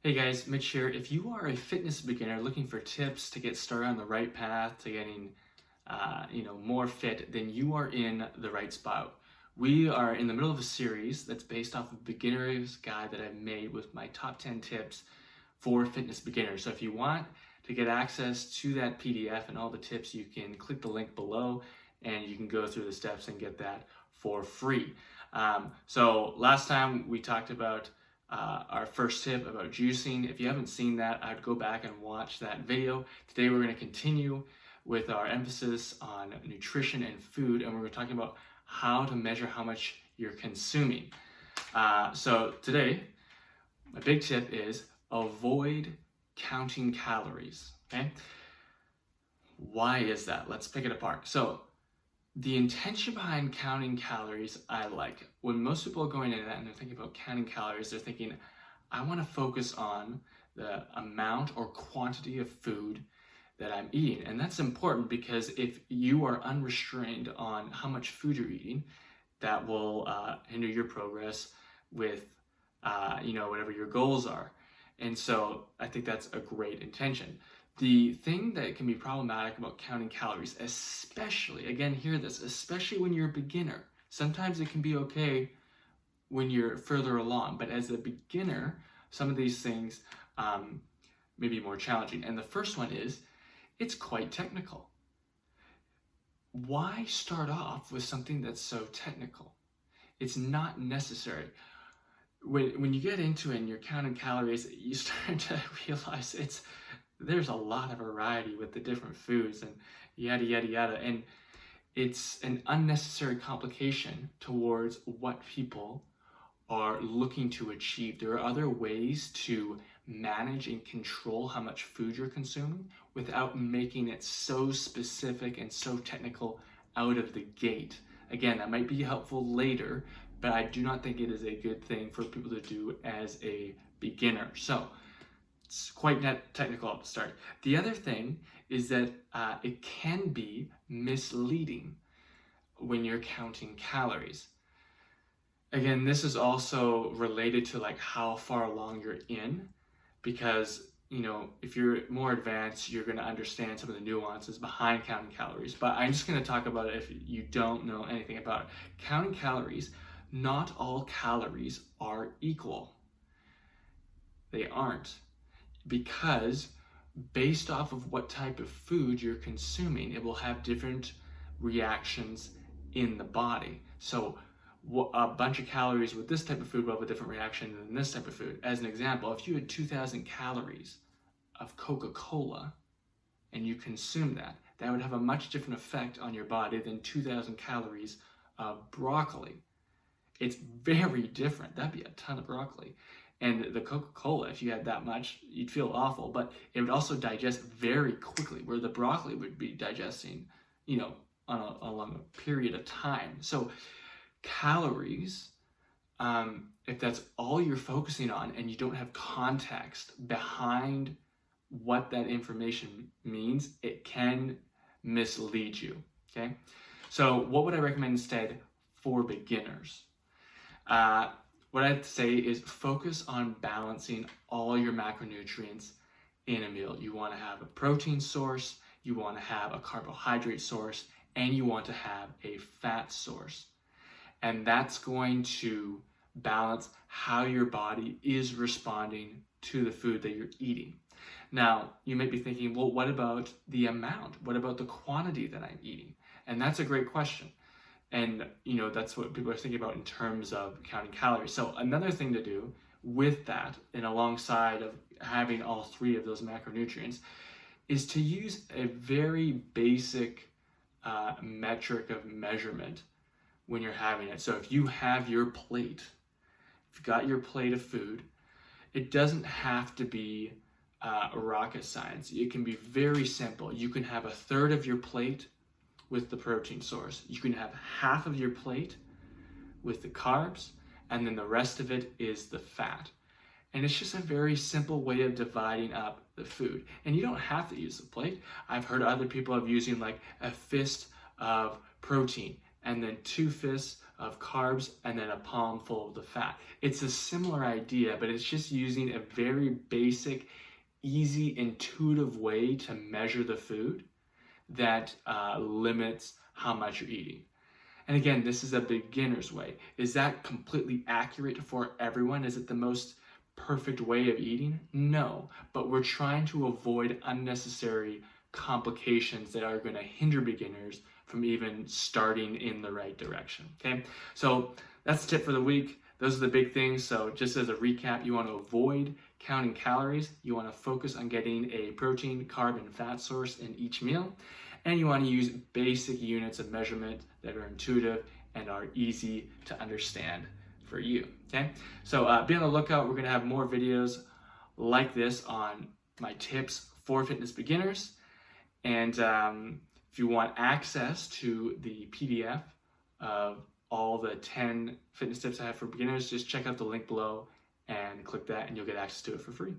Hey guys, Mitch here. If you are a fitness beginner looking for tips to get started on the right path to getting, more fit, then you are in the right spot. We are in the middle of a series that's based off of a beginner's guide that I've made with my top 10 tips for fitness beginners. So if you want to get access to that PDF and all the tips, you can click the link below and you can go through the steps and get that for free. So last time we talked about our first tip about juicing. If you haven't seen that, I'd go back and watch that video. Today we're going to continue with our emphasis on nutrition and food, and we're talking about how to measure how much you're consuming. So today, my big tip is avoid counting calories. Okay? Why is that? Let's pick it apart. So the intention behind counting calories, I like. When most people are going into that and they're thinking about counting calories, they're thinking, I want to focus on the amount or quantity of food that I'm eating. And that's important because if you are unrestrained on how much food you're eating, that will hinder your progress with, whatever your goals are. And so I think that's a great intention. The thing that can be problematic about counting calories, especially, again, hear this, especially when you're a beginner. Sometimes it can be okay when you're further along, but as a beginner, some of these things may be more challenging. And the first one is, it's quite technical. Why start off with something that's so technical? It's not necessary. When you get into it and you're counting calories, you start to realize there's a lot of variety with the different foods and yada, yada, yada. And it's an unnecessary complication towards what people are looking to achieve. There are other ways to manage and control how much food you're consuming without making it so specific and so technical out of the gate. Again, that might be helpful later, but I do not think it is a good thing for people to do as a beginner. So it's quite technical at the start. The other thing is that it can be misleading when you're counting calories. Again, this is also related to like how far along you're in, because if you're more advanced, you're going to understand some of the nuances behind counting calories. But I'm just going to talk about it if you don't know anything about it. Counting calories, not all calories are equal. They aren't. Because based off of what type of food you're consuming, it will have different reactions in the body. So a bunch of calories with this type of food will have a different reaction than this type of food. As an example, if you had 2,000 calories of Coca-Cola and you consume that, that would have a much different effect on your body than 2,000 calories of broccoli. It's very different. That'd be a ton of broccoli. And the Coca-Cola, if you had that much, you'd feel awful, but it would also digest very quickly, where the broccoli would be digesting, on a long period of time. So calories, if that's all you're focusing on and you don't have context behind what that information means, it can mislead you, okay? So what would I recommend instead for beginners? What I'd say is focus on balancing all your macronutrients in a meal. You want to have a protein source, you want to have a carbohydrate source, and you want to have a fat source. And that's going to balance how your body is responding to the food that you're eating. Now, you might be thinking, well, what about the amount? What about the quantity that I'm eating? And that's a great question. And, that's what people are thinking about in terms of counting calories. So another thing to do with that, and alongside of having all three of those macronutrients, is to use a very basic metric of measurement when you're having it. So if you have your plate, if you've got your plate of food, it doesn't have to be rocket science. It can be very simple. You can have a third of your plate with the protein source. You can have half of your plate with the carbs, and then the rest of it is the fat. And it's just a very simple way of dividing up the food. And you don't have to use the plate. I've heard other people of using like a fist of protein and then 2 fists of carbs and then a palm full of the fat. It's a similar idea, but it's just using a very basic, easy, intuitive way to measure the food that limits how much you're eating. And again, this is a beginner's way. Is that completely accurate for everyone? Is it the most perfect way of eating? No, but we're trying to avoid unnecessary complications that are going to hinder beginners from even starting in the right direction. Okay, so that's the tip for the week. Those are the big things. So just as a recap, you want to avoid counting calories. You want to focus on getting a protein, carb, and fat source in each meal. And you want to use basic units of measurement that are intuitive and are easy to understand for you. Okay, so be on the lookout. We're going to have more videos like this on my tips for fitness beginners. And if you want access to the PDF of all the 10 fitness tips I have for beginners, just check out the link below and click that and you'll get access to it for free.